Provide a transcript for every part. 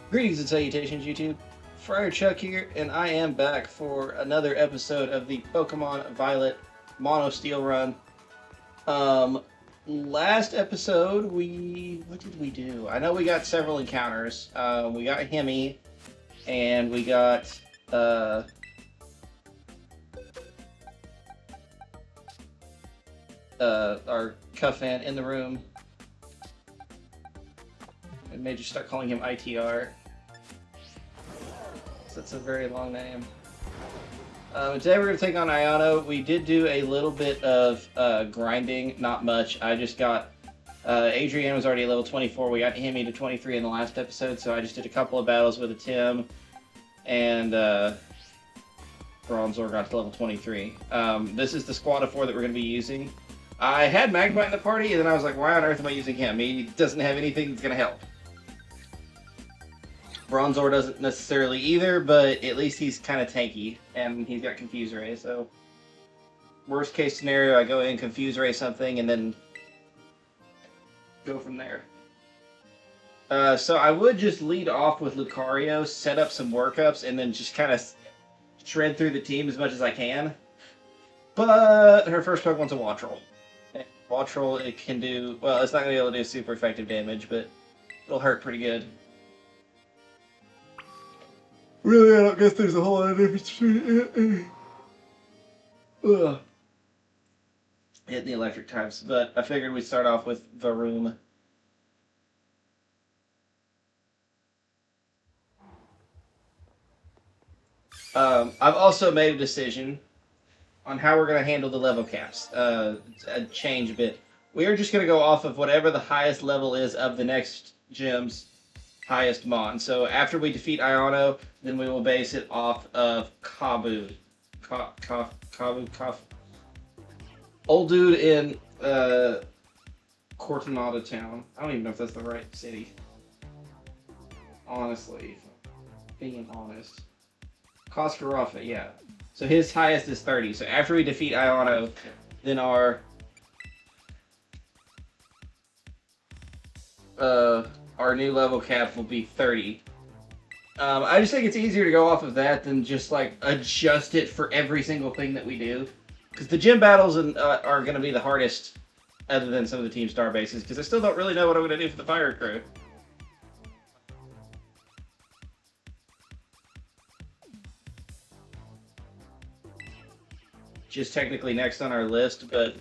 Greetings and salutations, YouTube. Friar Chuck here, and I am back for another episode of the Pokemon Violet MonoSteel run. Um, Last episode, what did we do? I know we got several encounters. We got Hemi, and we got, our Cuffant in the room. I may just start calling him ITR. That's a very long name. Today we're going to take on Iono. We did do a little bit of grinding, not much. I just got... Adrian was already level 24. We got Hemi to 23 in the last episode, so I just did a couple of battles with a Tim, and Bronzor got to level 23. This is the squad of 4 that we're going to be using. I had Magmite in the party, and then I was like, why on earth am I using him? He doesn't have anything that's going to help. Bronzor doesn't necessarily either, but at least he's kind of tanky, and he's got Confuse Ray, so... Worst case scenario, I go in, Confuse Ray something, and then go from there. So I would just lead off with Lucario, set up some workups, and then just kind of shred through the team as much as I can. But her first Pokemon's a Wattrel. Wattrel, it can do... Well, it's not going to be able to do super effective damage, but it'll hurt pretty good. Really, I don't guess there's a whole lot of difference between hitting the electric types, but I figured we'd start off with Varoom. I've also made a decision on how we're going to handle the level caps. Change a bit. We are just going to go off of whatever the highest level is of the next gym's highest mon. So after we defeat Iono, then we will base it off of Kabu. Kabu. Old dude in Cortinada Town. I don't even know if that's the right city. Honestly, being honest. Koskarafa, yeah. So his highest is 30. So after we defeat Iono, then our new level cap will be 30. I just think it's easier to go off of that than just like adjust it for every single thing that we do. Because the gym battles are going to be the hardest, other than some of the Team Star bases, because I still don't really know what I'm going to do for the Fire Crew. Just technically next on our list, but...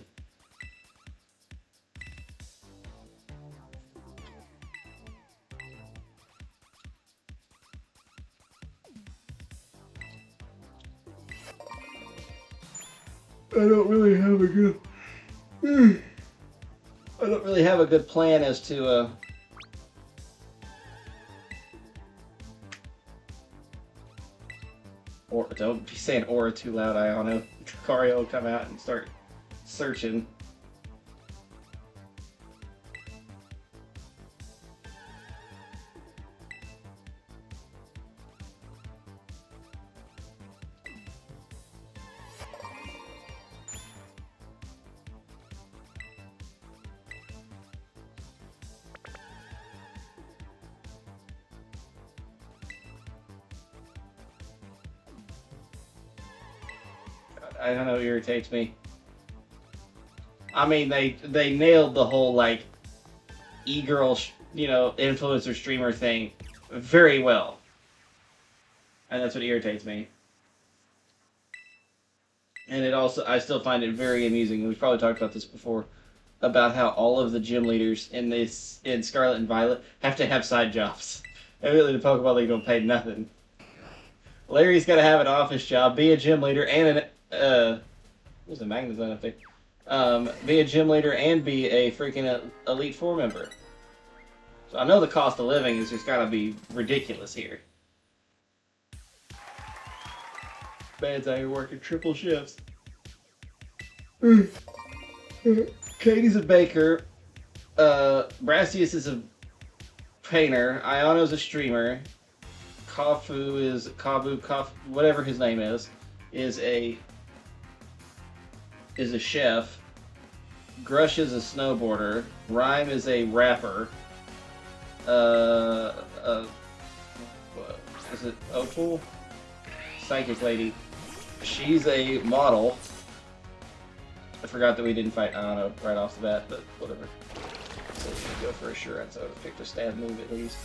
I don't really have a good plan as to or don't be saying aura too loud, Iono. Lucario will come out and start searching. I don't know, it irritates me. I mean, they nailed the whole, like, e-girl, influencer streamer thing very well. And that's what irritates me. And it also, I still find it very amusing, and we've probably talked about this before, about how all of the gym leaders in Scarlet and Violet have to have side jobs. Evidently, the Pokemon League don't pay nothing. Larry's got to have an office job, be a gym leader, and there's a Magnezone up there. Be a gym leader and be a freaking Elite Four member. So I know the cost of living is just gotta be ridiculous here. Man's out here working triple shifts. Katie's a baker. Brassius is a painter. Iono's a streamer. Kabu, whatever his name is a chef. Grush is a snowboarder. Rhyme is a rapper. is it Opal? Psychic Lady. She's a model. I forgot that we didn't fight Ano right off the bat, but whatever. So we can go for assurance. I would have picked a stab move at least.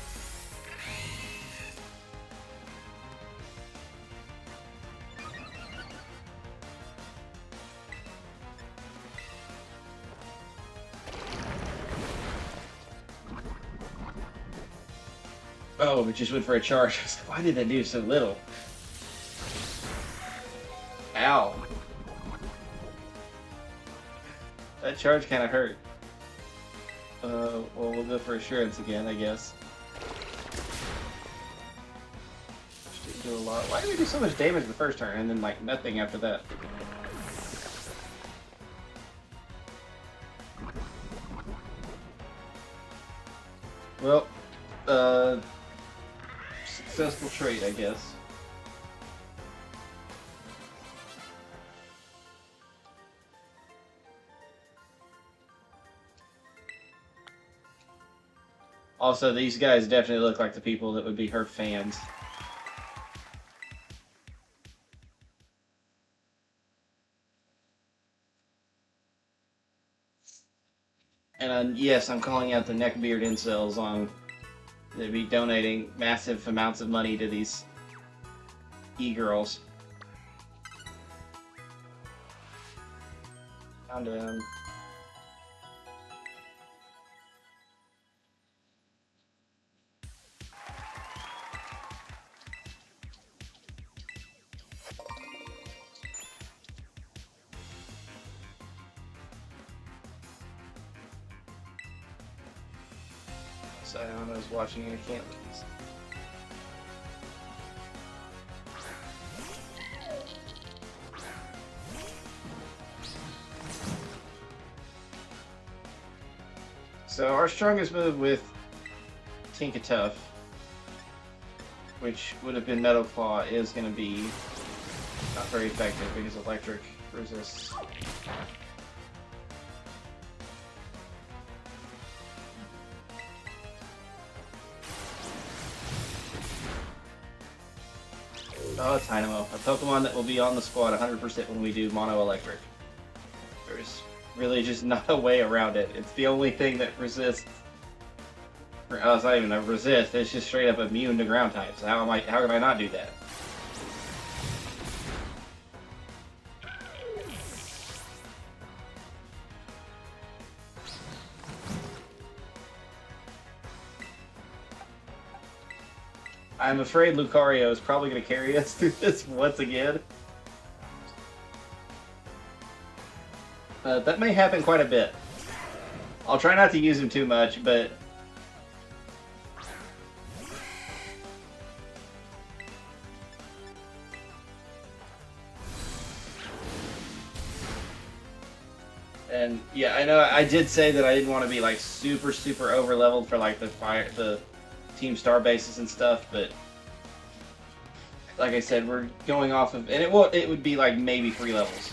Oh, we just went for a charge. I was like, why did I do so little? Ow. That charge kind of hurt. Well, we'll go for assurance again, I guess. Just didn't do a lot. Why did we do so much damage the first turn and then, like, nothing after that? Well, successful trade, I guess. Also, these guys definitely look like the people that would be her fans. And yes, I'm calling out the neckbeard incels on they'd be donating massive amounts of money to these e-girls. Calm down. I was watching and I can't lose. So our strongest move with Tinkatuff, which would have been Metal Claw, is going to be not very effective because electric resists. Oh, Dynamo. A Pokemon that will be on the squad 100% when we do Mono Electric. There's really just not a way around it. It's the only thing that resists. Oh, it's not even a resist, it's just straight up immune to ground types. How can I not do that? I'm afraid Lucario is probably going to carry us through this once again. That may happen quite a bit. I'll try not to use him too much, but... And yeah, I know I did say that I didn't want to be like super over leveled for like the Team Star bases and stuff, but like I said, we're going off of, and it would be like maybe 3 levels.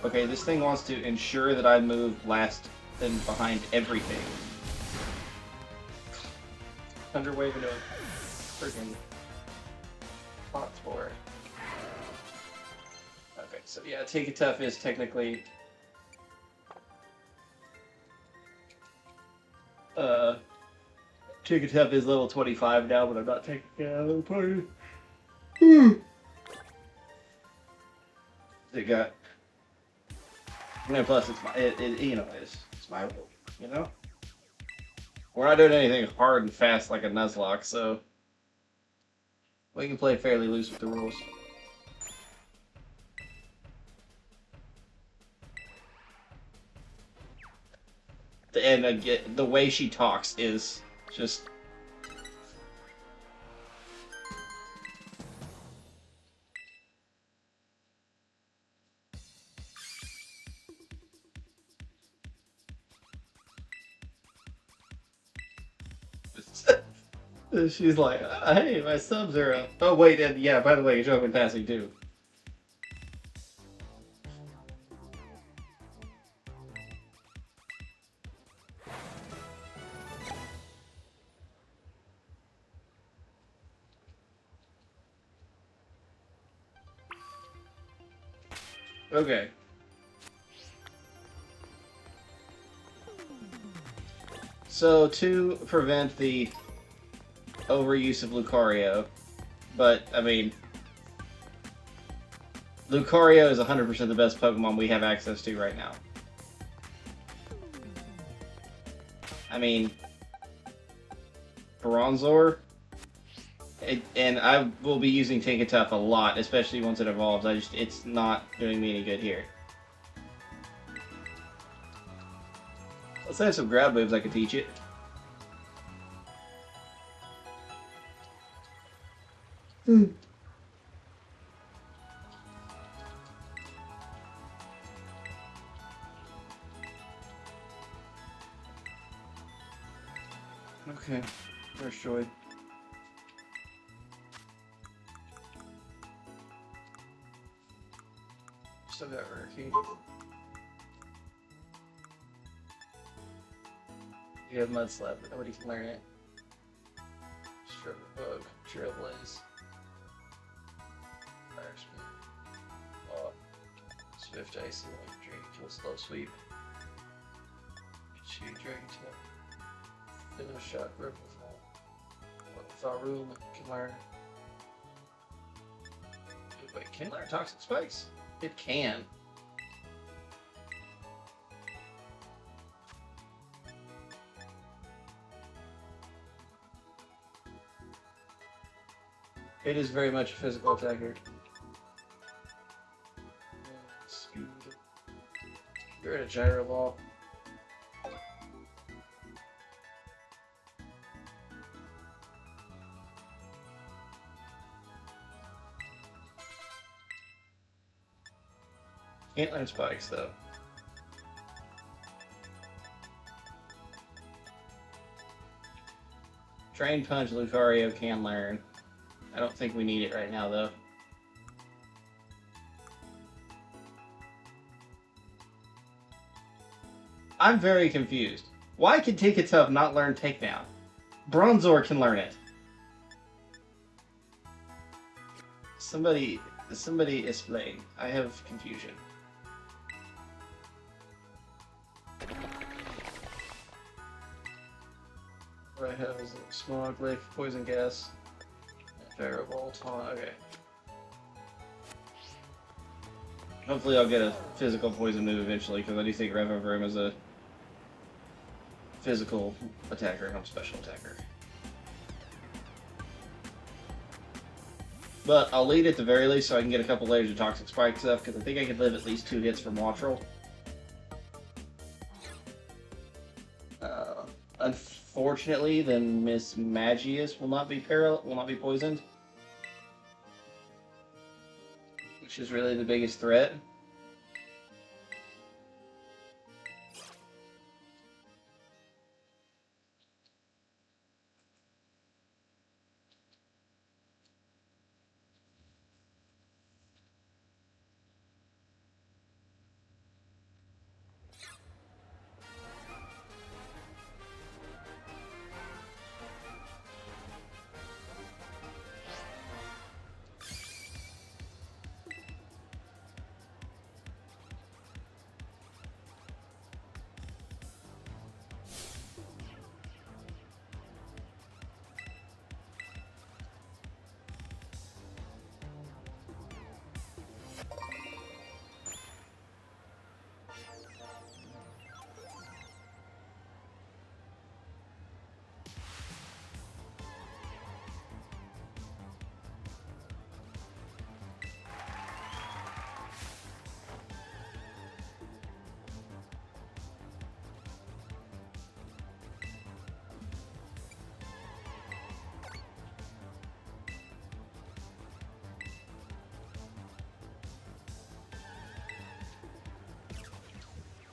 Okay, this thing wants to ensure that I move last and behind everything. Underwave into a freaking pot spore. Okay, so yeah, Tinkatuff is technically Tinkatuff is level 25 now, but I'm not taking it out of the party. It got plus it's my it's my rule, you know? We're not doing anything hard and fast like a Nuzlocke, so we can play fairly loose with the rules. And again, the way she talks is just... She's like, hey, my subs are up. Oh, wait, and yeah, by the way, you're open passing too. Okay. So, to prevent the overuse of Lucario, but, I mean, Lucario is 100% the best Pokemon we have access to right now. I mean, Bronzor, and I will be using Tinkatuff a lot, especially once it evolves. It's not doing me any good here. Let's have some grab moves I can teach it. Okay, first choice. Still got Rare Key. You have Mud Slap, but nobody can learn it. Strip Bug, Trailblaze. Fire Spin. Swift Ice, Dragon Kill, Slow Sweep. Shoot Dragon Tail. Finish Shot, Ripple Fall. Faroon can learn. Wait, can it learn Toxic Spikes? It can. It is very much a physical attacker. Speed. You're at a Gyro Ball. Can't learn Spikes though. Drain Punch Lucario can learn. I don't think we need it right now though. I'm very confused. Why can Tinkatuff not learn Takedown? Bronzor can learn it. Somebody explain. I have confusion. What I have is a Smog, Lick, Poison Gas, Variable, Taunt. Okay. Hopefully I'll get a physical poison move eventually, because I do think Revovroom is a physical attacker and I'm a special attacker. But I'll lead at the very least so I can get a couple layers of Toxic Spike stuff, because I think I can live at least 2 hits from Wattrel. Unfortunately, then Miss Magius will not be poisoned, which is really the biggest threat.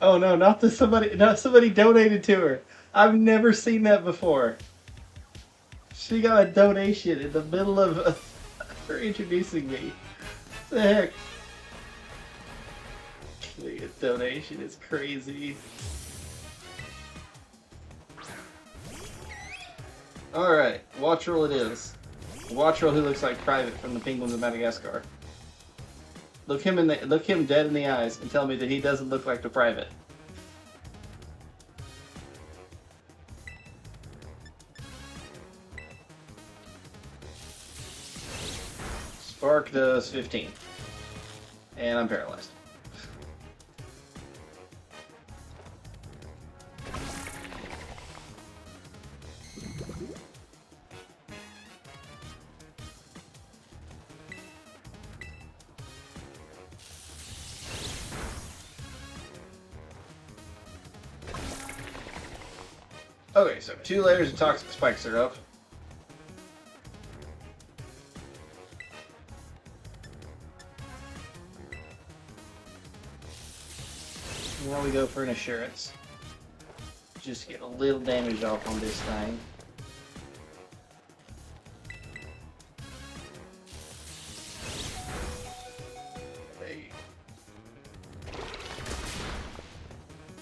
Oh no, not that somebody donated to her. I've never seen that before. She got a donation in the middle of her introducing me. What the heck? A donation is crazy. Alright, Wattrel it is. Wattrel who looks like Private from the Penguins of Madagascar. Look him dead in the eyes and tell me that he doesn't look like the private. Spark does 15. And I'm paralyzed. Okay, so 2 layers of toxic spike syrup. Now we go for an assurance. Just get a little damage off on this thing. Hey.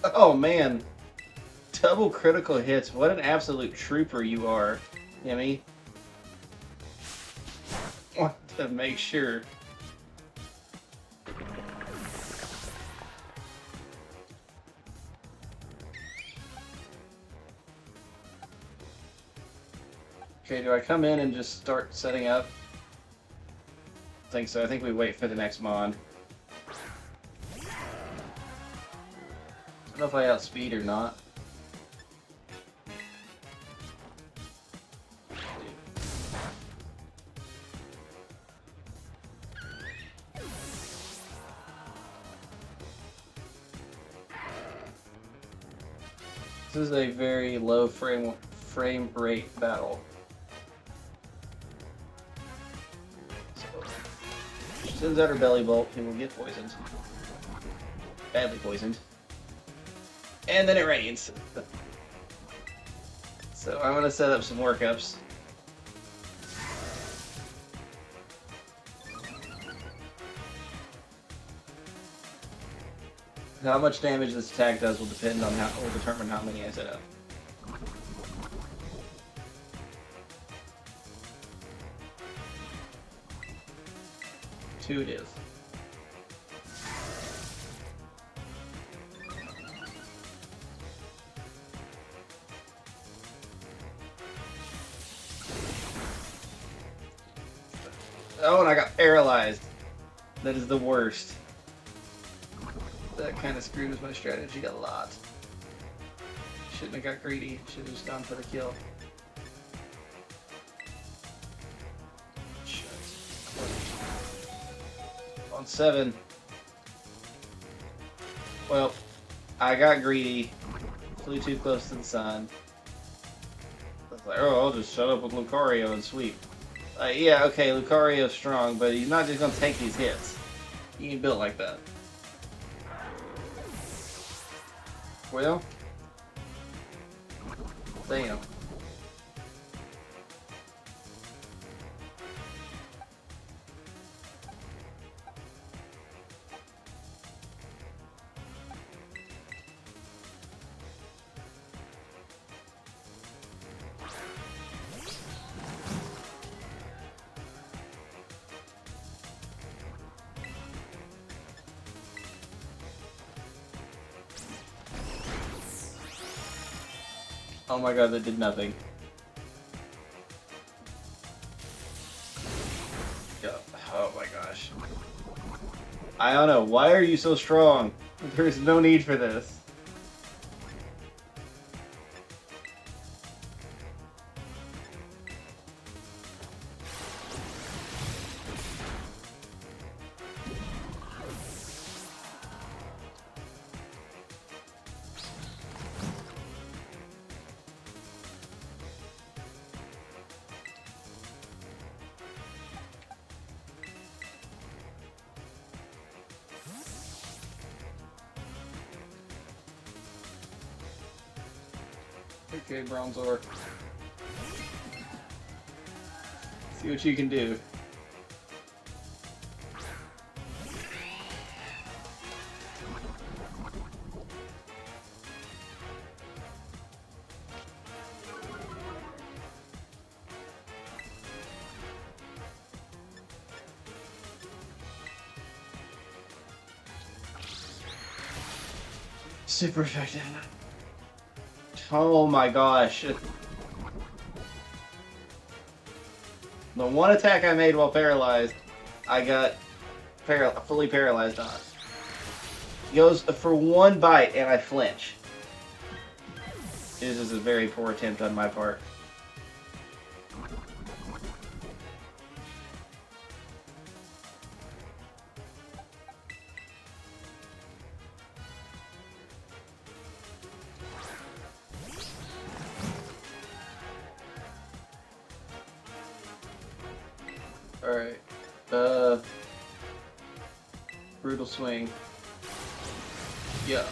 Oh man. Double critical hits. What an absolute trooper you are, Yemi. Want to make sure. Okay, do I come in and just start setting up? I think so. I think we wait for the next mod. I don't know if I outspeed or not. This is a very low frame rate battle. She sends out her belly bolt, he will get poisoned. Badly poisoned. And then it rains. So I'm gonna set up some workups. How much damage this attack does will determine how many I set up. Two it is. Oh, and I got paralyzed. That is the worst. That kind of screws my strategy a lot. Shouldn't have got greedy. Should have just gone for the kill. Shit. On 7. Well, I got greedy. Flew too close to the sun. I was like, oh, I'll just shut up with Lucario and sweep. Yeah, okay, Lucario's strong, but he's not just gonna take these hits. He ain't built like that. Well, damn. Oh my god, that did nothing. Oh my gosh. I don't know, why are you so strong? There's no need for this. Okay, Bronzor. See what you can do. Super effective. Oh my gosh. The one attack I made while paralyzed, I got fully paralyzed on. He goes for one bite and I flinch. This is a very poor attempt on my part. Alright. Brutal swing. Yeah.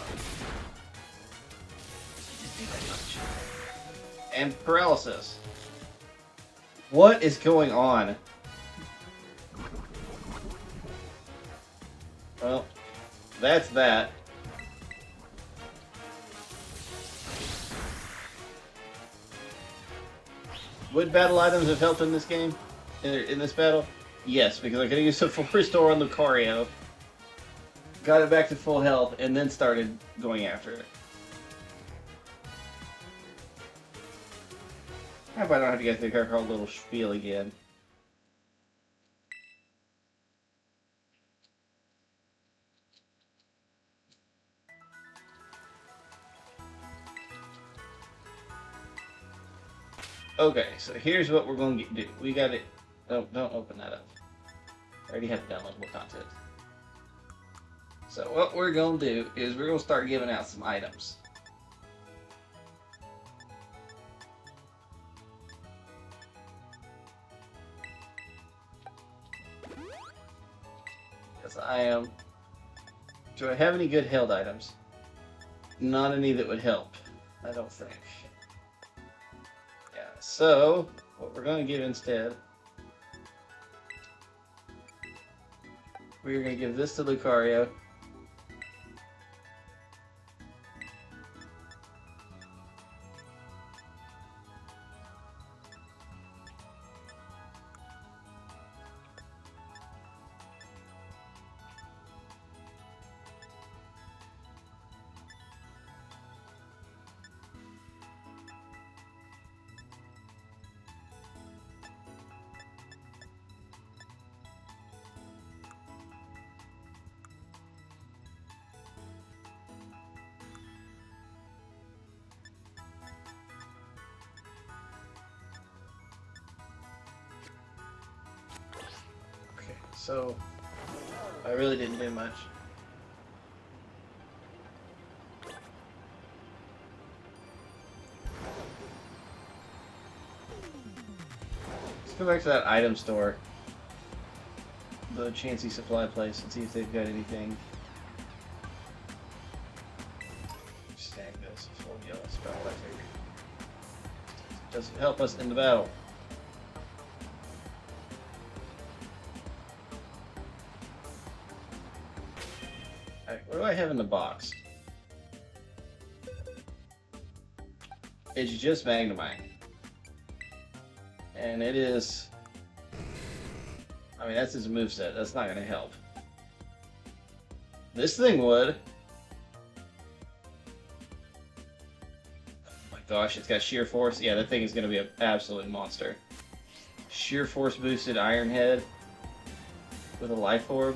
And paralysis. What is going on? Well, that's that. Would battle items have helped in this game? In this battle? Yes, because I could have used a full restore on Lucario. Got it back to full health, and then started going after it. I hope I don't have to get through her little spiel again. Okay, so here's what we're going to do. We got it. Don't open that up. I already have downloadable content. So what we're going to do is we're going to start giving out some items. Yes, I am. Do I have any good held items? Not any that would help, I don't think. Yeah, so what we're going to give instead, we're going to give this to Lucario. So, I really didn't do much. Let's go back to that item store. The Chansey Supply place and see if they've got anything. Snag this full yellow spell, I think. Doesn't help us in the battle. What do I have in the box? It's just Magnemite. And it is... I mean, that's his moveset. That's not going to help. This thing would. Oh my gosh, it's got Sheer Force. Yeah, that thing is going to be an absolute monster. Sheer Force boosted Iron Head with a Life Orb.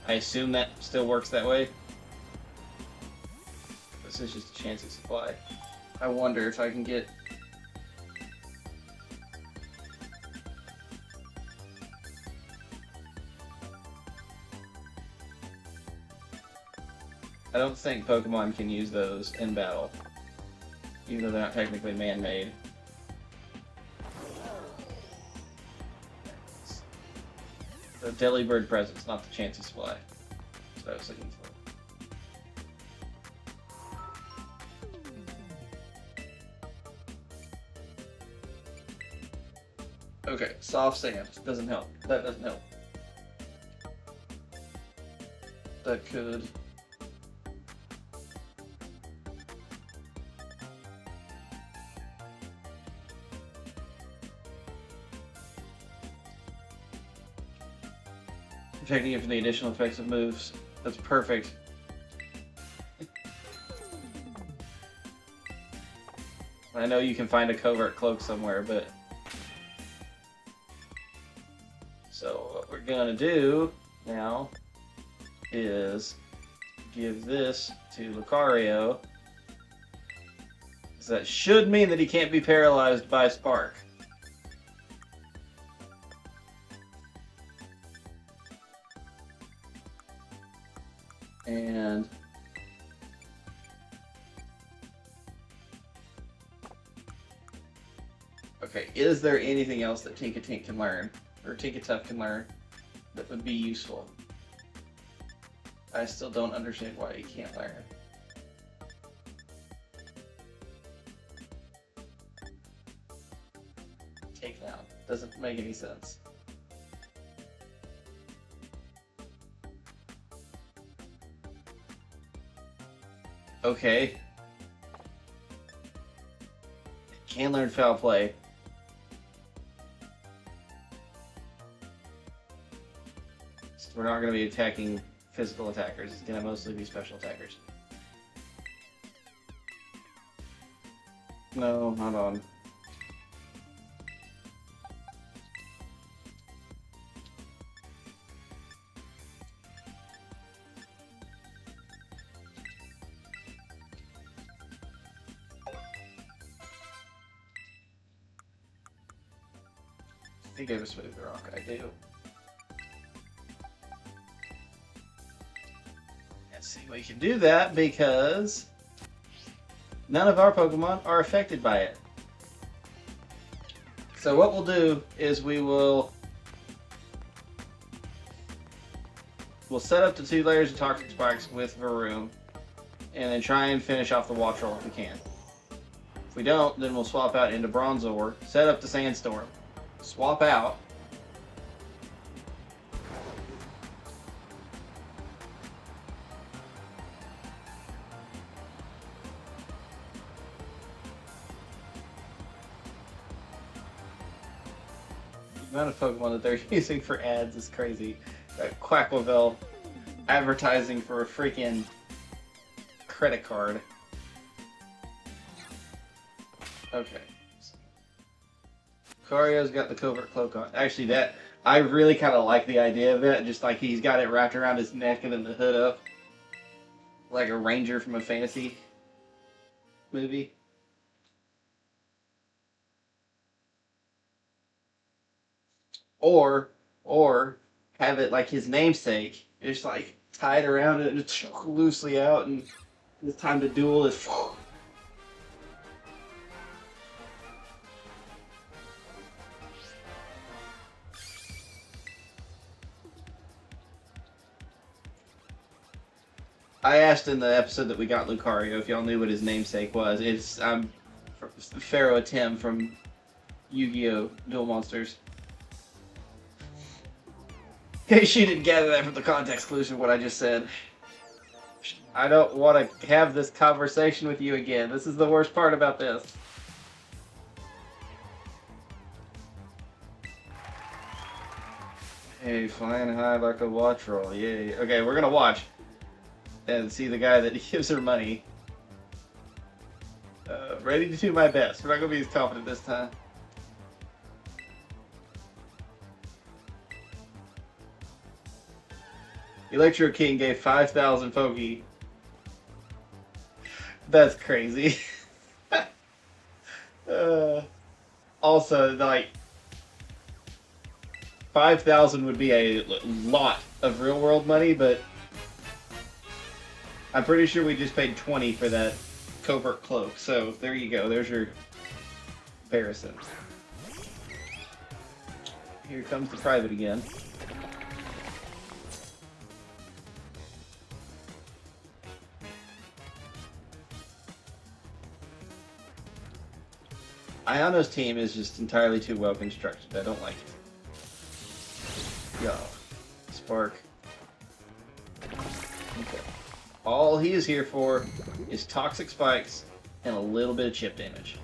I assume that still works that way. This is just a Chansey Supply. I wonder if I can get... I don't think Pokemon can use those in battle, even though they're not technically man-made. The Delibird presence, not the Chansey Supply. That's what I was looking for. Okay, soft sand doesn't help. That doesn't help. That could... protecting it from the additional effects of moves. That's perfect. I know you can find a covert cloak somewhere, but... So what we're gonna do now is give this to Lucario. So that should mean that he can't be paralyzed by Spark. And okay, is there anything else that Tinkatink can learn, or Tinkatuff can learn, that would be useful? I still don't understand why he can't learn. Takedown. Doesn't make any sense. Okay. Can learn foul play. So we're not going to be attacking physical attackers. It's going to mostly be special attackers. No, not on. I think I was smooth the rock. I do. Let's see, we can do that because none of our Pokemon are affected by it. So what we'll do is we'll set up the 2 layers of Toxic Spikes with Varoom, and then try and finish off the Wattrel if we can. If we don't, then we'll swap out into Bronzor, set up the Sandstorm, swap out, the amount of Pokemon that they're using for ads is crazy. Quacklevel advertising for a freaking credit card. Okay. Lucario's got the covert cloak on. Actually, that I really kind of like the idea of it. Just like he's got it wrapped around his neck and then the hood up, like a ranger from a fantasy movie. Or have it like his namesake, just like tied around it and just loosely out, and it's time to duel is. I asked in the episode that we got Lucario if y'all knew what his namesake was. It's Pharaoh Tim from Yu-Gi-Oh! Duel Monsters. In case you didn't gather that from the context clues of what I just said. I don't want to have this conversation with you again. This is the worst part about this. Hey, flying high like a Wattrel. Yay. Okay, we're gonna watch and see the guy that gives her money. Ready to do my best. We're not gonna be as confident this time. Electro King gave 5,000 Poke. That's crazy. Also, like, 5,000 would be a lot of real world money, but I'm pretty sure we just paid 20 for that covert cloak. So there you go. There's your comparison. Here comes the private again. Ayano's team is just entirely too well constructed. I don't like it. Yo. Spark. Okay. All he is here for is Toxic Spikes and a little bit of chip damage.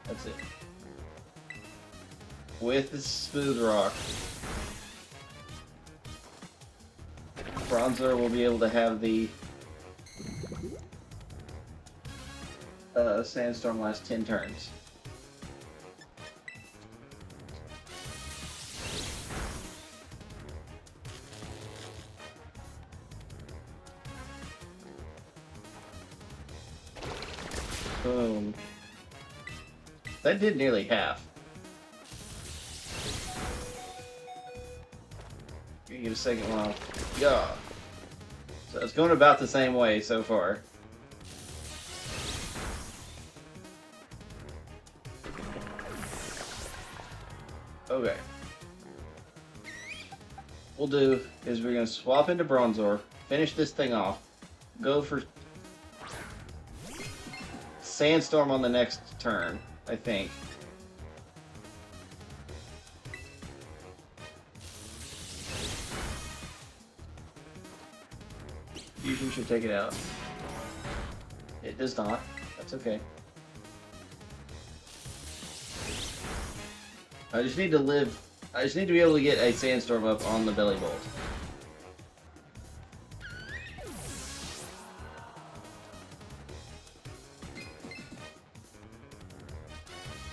That's it. With the Smooth Rock, Bronzor will be able to have the Sandstorm last 10 turns. Boom. That did nearly half. You get a second one off. Yeah. So it's going about the same way so far. Okay. What we'll do is we're going to swap into Bronzor, finish this thing off, go for Sandstorm on the next turn, I think. Fusion should take it out. It does not. That's okay. I just need to live. I just need to be able to get a Sandstorm up on the Belly Bolt.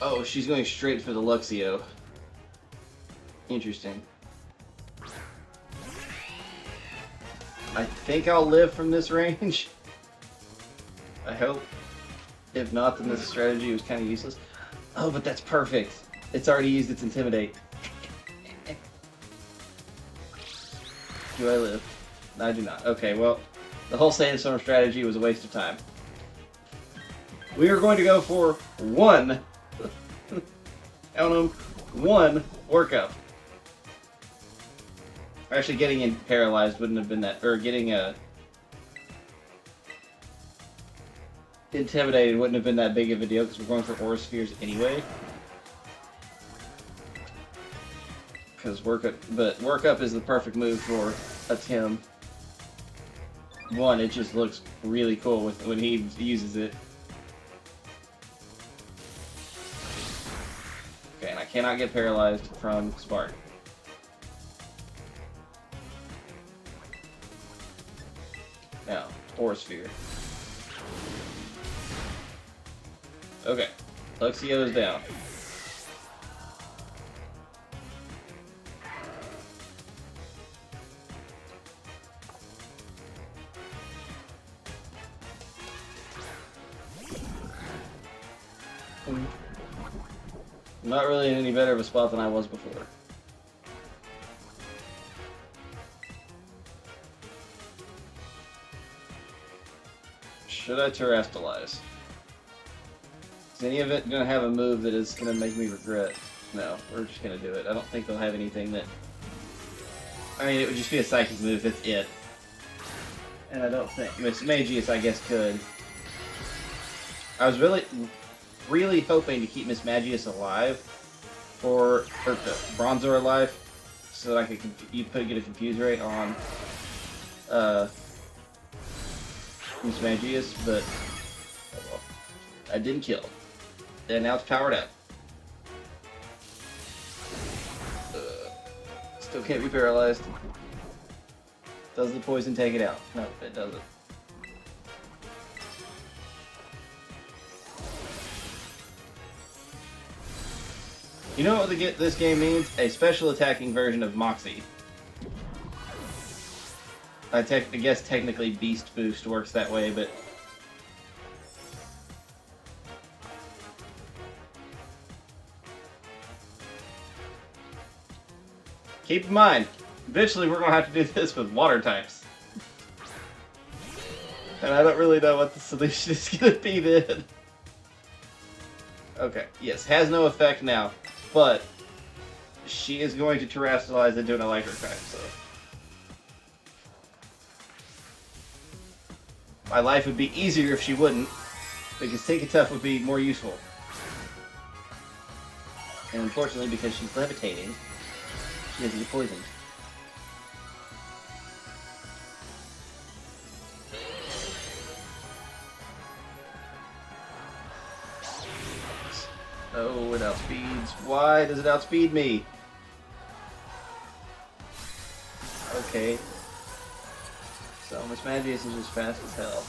Oh, she's going straight for the Luxio. Interesting. I think I'll live from this range. I hope. If not, then this strategy was kind of useless. Oh, but that's perfect. It's already used its Intimidate. Do I live? No, I do not. Okay, well, the whole Sandstorm strategy was a waste of time. We are going to go for one, one workup. Actually, getting paralyzed wouldn't have been that, or getting intimidated wouldn't have been that big of a deal because we're going for Aura Spheres anyway. Because workup is the perfect move for a Tim. One, it just looks really cool when he uses it. Okay, and I cannot get paralyzed from Spark. Now, Aura Sphere. Okay, Luxio is down. I'm not really in any better of a spot than I was before. Should I Terrastalize? Is any of it going to have a move that is going to make me regret? No, we're just going to do it. I don't think they'll have anything that... I mean, it would just be a Psychic move, that's it. And I don't think... Miss Magius, I guess, could. I was really hoping to keep Miss Magius alive, or Bronzor alive, so that I could get a Confuse Ray on Miss Magius, but oh well. I didn't kill. And now it's powered up. Still can't be paralyzed. Does the poison take it out? No, it doesn't. You know what this game means? A special attacking version of Moxie. I guess technically Beast Boost works that way, but... Keep in mind, eventually we're going to have to do this with water types. And I don't really know what the solution is going to be then. Okay, yes, has no effect now, but she is going to Terrastalize into an electric type, so... My life would be easier if she wouldn't, because Take a Tough would be more useful. And unfortunately, because she's levitating, she doesn't get poisoned. Oh, it outspeeds. Why does it outspeed me? Okay. So Miss Magius is just fast as hell.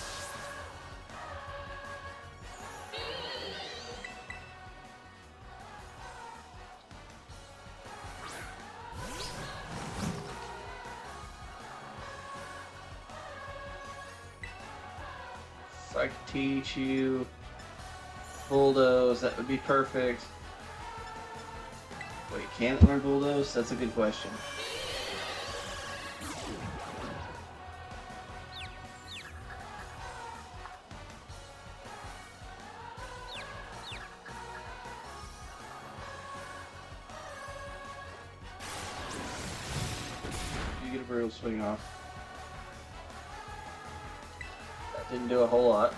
So I can teach you Bulldoze, that would be perfect. Wait, can it learn Bulldoze? That's a good question. You get a brutal swing off. That didn't do a whole lot.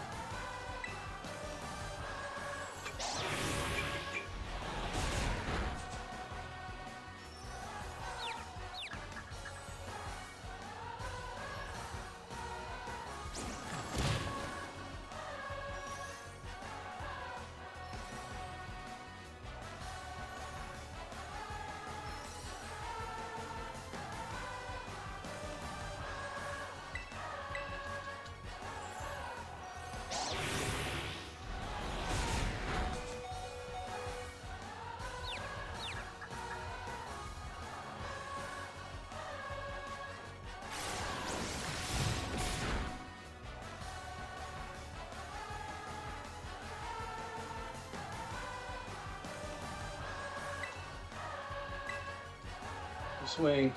Swing.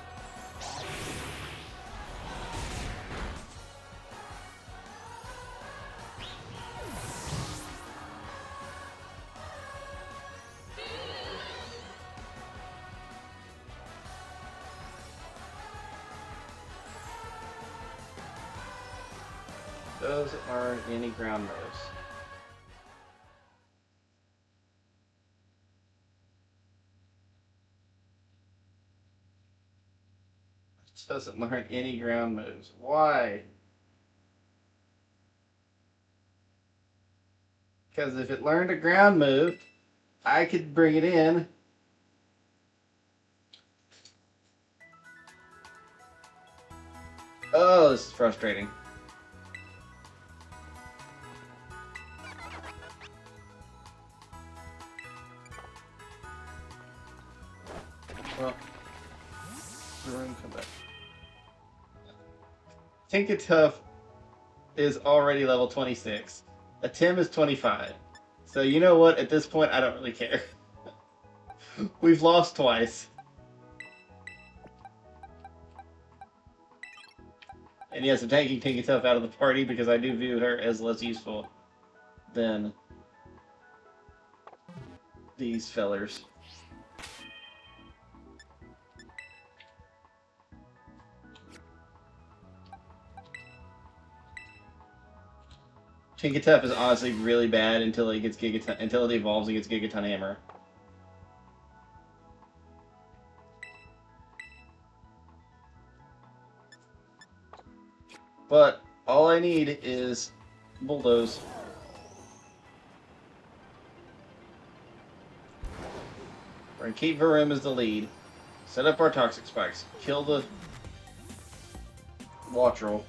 Doesn't learn any ground moves. Doesn't learn any ground moves. Why? Because if it learned a ground move, I could bring it in. Oh, this is frustrating. Well, come back. Tinkatuff is already level 26. A Tim is 25. So you know what? At this point, I don't really care. We've lost twice. And yes, I'm taking Tinkatuff out of the party because I do view her as less useful than these fellers. Tinkatuff is honestly really bad until it gets until it evolves and gets Gigaton Hammer. But all I need is Bulldoze. We're gonna keep Varum as the lead. Set up our Toxic Spikes. Kill the Wattrel.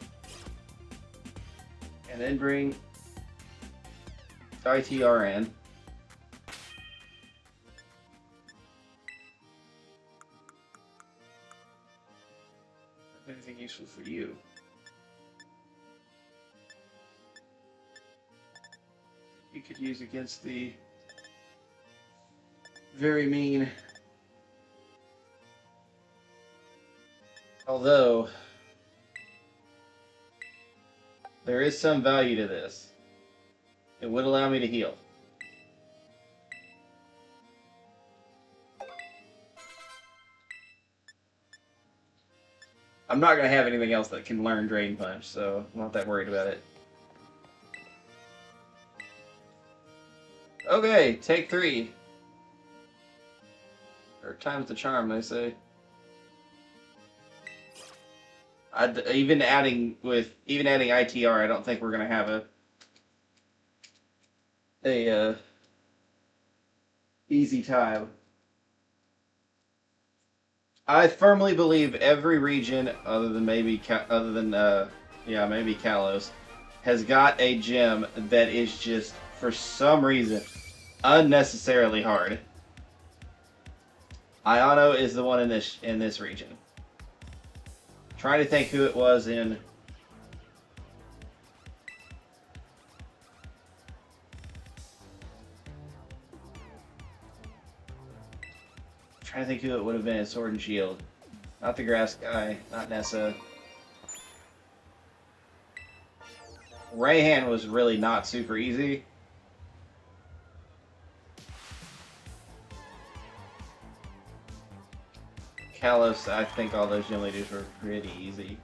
And then bring ITR in. Anything useful for you? You could use against the very mean. Although there is some value to this. It would allow me to heal. I'm not going to have anything else that can learn Drain Punch, so I'm not that worried about it. Okay, take 3. Or times the charm, they say. Even adding ITR, I don't think we're going to have a easy time. I firmly believe every region, other than maybe Kalos, has got a gym that is just, for some reason, unnecessarily hard. Iono is the one in this region. Trying to think who it was in. trying to think who it would have been in Sword and Shield. Not the grass guy, not Nessa. Rayhan was really not super easy. Kalos, I think all those gym leaders were pretty easy.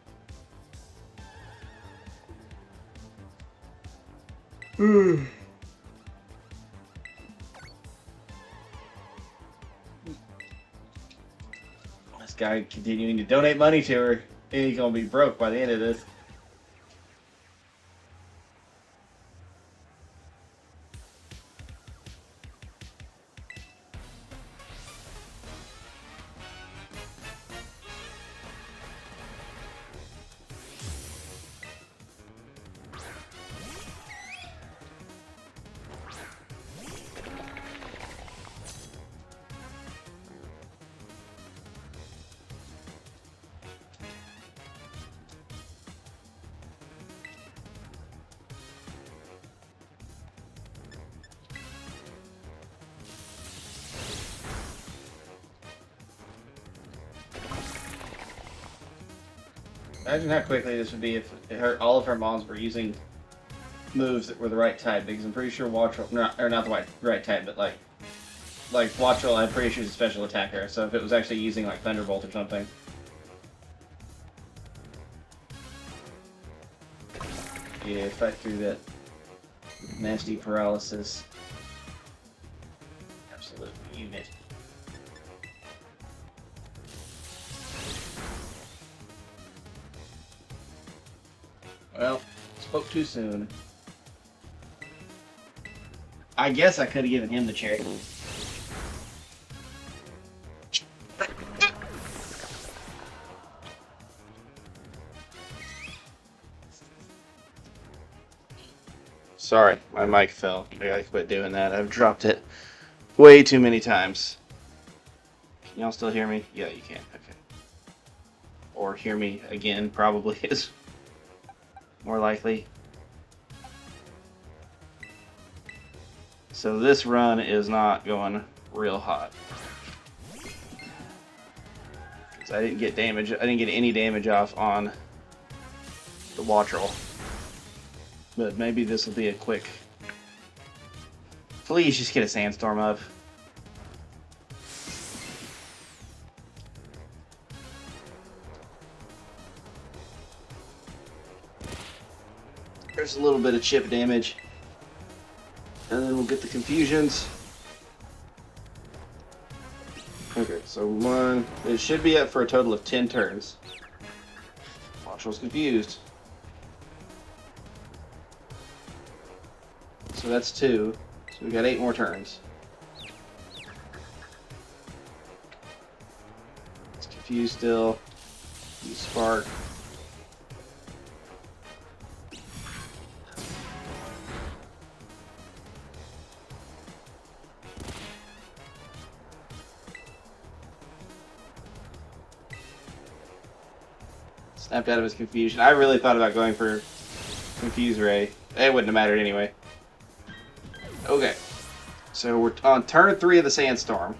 This guy continuing to donate money to her. He's gonna be broke by the end of this. Imagine how quickly this would be if all of her mons were using moves that were the right type, because I'm pretty sure Wattrel, not the right type, but like Wattrel, I'm pretty sure is a special attacker, so if it was actually using like Thunderbolt or something. Yeah, fight through that nasty paralysis. Absolute unit. Well, spoke too soon. I guess I could have given him the cherry. Sorry, my mic fell. I gotta quit doing that. I've dropped it way too many times. Can y'all still hear me? Yeah, you can. Okay. Or hear me again, probably is more likely. So this run is not going real hot. I didn't get damage. I didn't get any damage off on the Wattrel. But maybe this will be a quick. Please just get a sandstorm up. There's a little bit of chip damage. And then we'll get the confusions. Okay, so one. It should be up for a total of 10 turns. Wattrel's confused. So that's 2. So we got 8 more turns. It's confused still. Use Spark. Snapped out of his confusion. I really thought about going for Confuse Ray. It wouldn't have mattered anyway. Okay. So we're on turn 3 of the Sandstorm.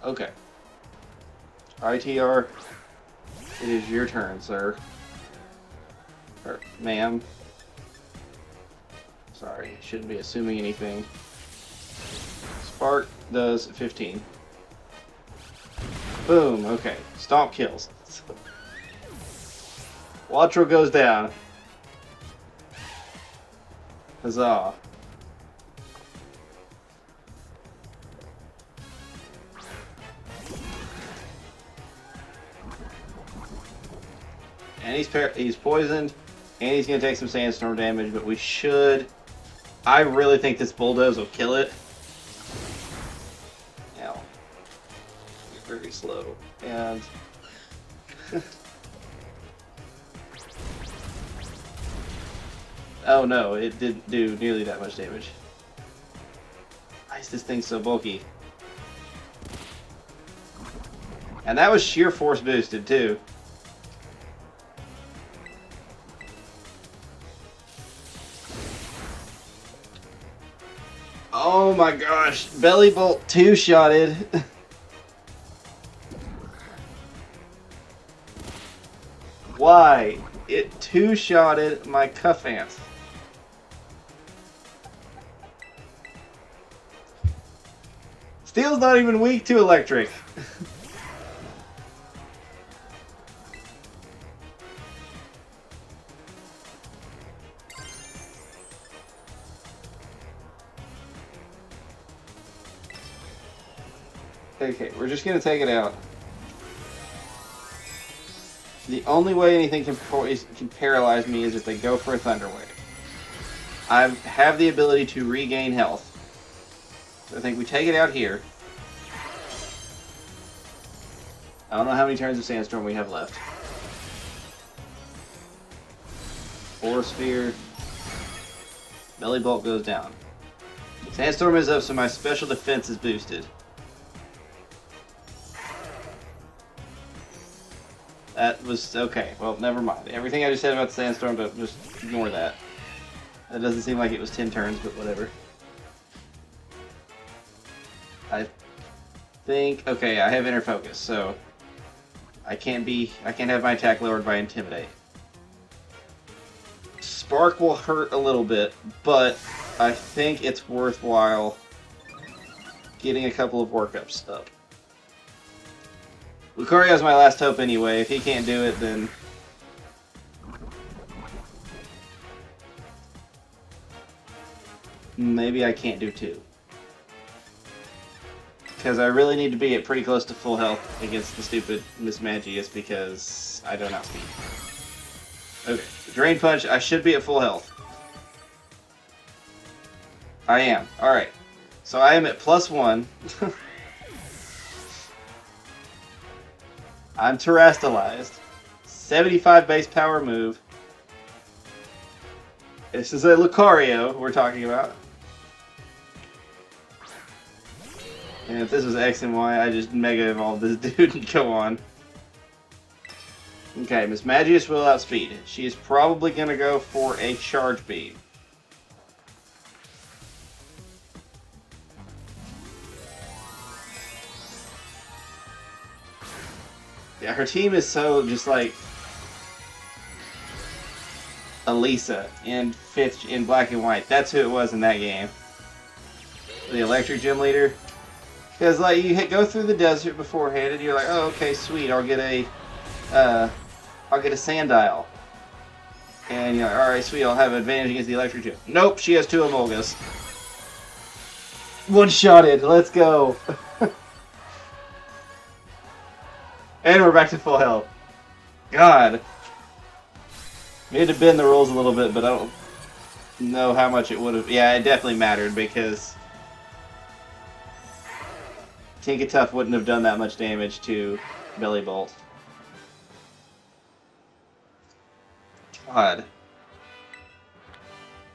Okay. ITR, it is your turn, sir. Or, ma'am. Sorry, shouldn't be assuming anything. Spark does 15. Boom, okay. Stomp kills. Wattrel goes down. Huzzah. And he's poisoned, and he's going to take some sandstorm damage, but we should... I really think this bulldoze will kill it. Ow. Very slow. And... oh no, it didn't do nearly that much damage. Why is this thing so bulky? And that was sheer force boosted too. Oh my gosh. Belly Bolt two-shotted. Why? It two-shotted my Cuff Ants. Steel's not even weak to electric. Okay, we're just gonna take it out. The only way anything can paralyze me is if they go for a Thunder Wave. I have the ability to regain health. So I think we take it out here. I don't know how many turns of Sandstorm we have left. Force Sphere. Belly Bolt goes down. Sandstorm is up, so my special defense is boosted. That was okay. Well, never mind. Everything I just said about the Sandstorm, just ignore that. That doesn't seem like it was 10 turns, but whatever. I think okay. I have Inner Focus, so I can't have my attack lowered by Intimidate. Spark will hurt a little bit, but I think it's worthwhile getting a couple of workups up. Lucario's my last hope anyway. If he can't do it, then maybe I can't do two. Because I really need to be at pretty close to full health against the stupid Miss Magius because I don't outspeed. Okay, Drain Punch, I should be at full health. I am. Alright. So I am at +1. I'm terastallized. 75 base power move. This is a Lucario we're talking about. And if this was X and Y, I just Mega Evolve this dude and go on. Okay, Miss Magius will outspeed. She's probably going to go for a Charge Beam. Yeah, her team is so just like Elisa in Black and White. That's who it was in that game. The Electric Gym Leader. Because like you go through the desert beforehand, and you're like, oh, okay, sweet, I'll get a Sandile. And you're like, all right, sweet, I'll have an advantage against the Electric Gym. Nope, she has 2 Emolgas. One-shotted. Let's go. And we're back to full health. God. We had to bend the rules a little bit, but I don't know how much it would have. Yeah, it definitely mattered because Tinkatuff wouldn't have done that much damage to Belly Bolt. God.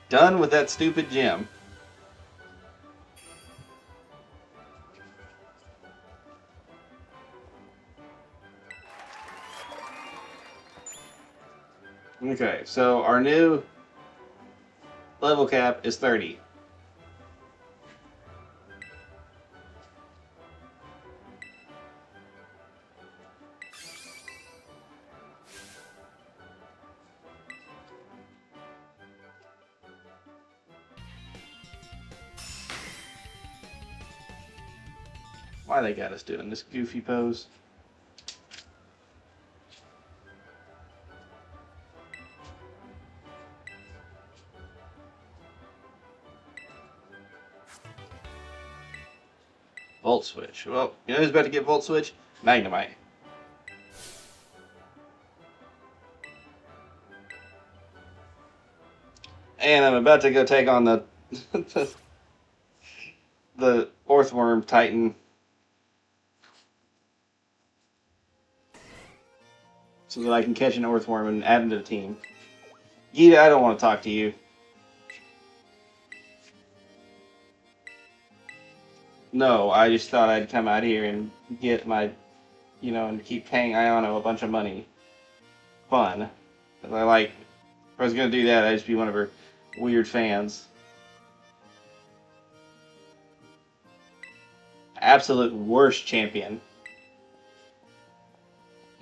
Done with that stupid gym. Okay, so our new level cap is 30. Why they got us doing this goofy pose? Volt Switch. Well, you know who's about to get Volt Switch? Magnemite. And I'm about to go take on the the Orthworm Titan. So that I can catch an Orthworm and add him to the team. Gita, I don't want to talk to you. No, I just thought I'd come out here and get my, and keep paying Iono a bunch of money. Fun. If I was going to do that, I'd just be one of her weird fans. absolute worst champion.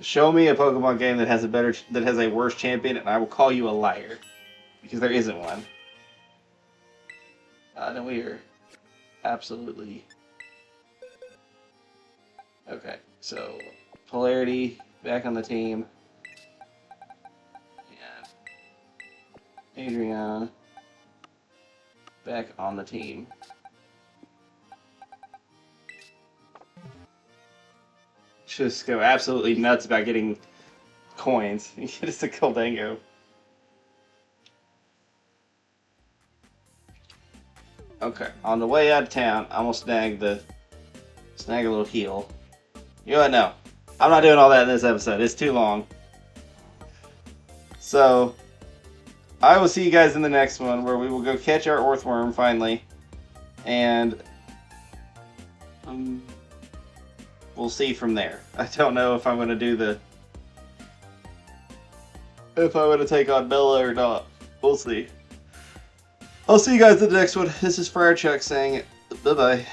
Show me a Pokemon game that has a worse champion, and I will call you a liar, because there isn't one. No, we are absolutely okay. So Polarity back on the team, and Adrian back on the team. Just go absolutely nuts about getting coins. It's a Goldango. Okay, on the way out of town, I'm gonna snag a little heal. You know what? No, I'm not doing all that in this episode. It's too long. So, I will see you guys in the next one, where we will go catch our Orthworm finally, and we'll see from there. I don't know if I'm gonna do if I'm gonna take on Bella or not. We'll see. I'll see you guys in the next one. This is Friar Chuck saying bye-bye.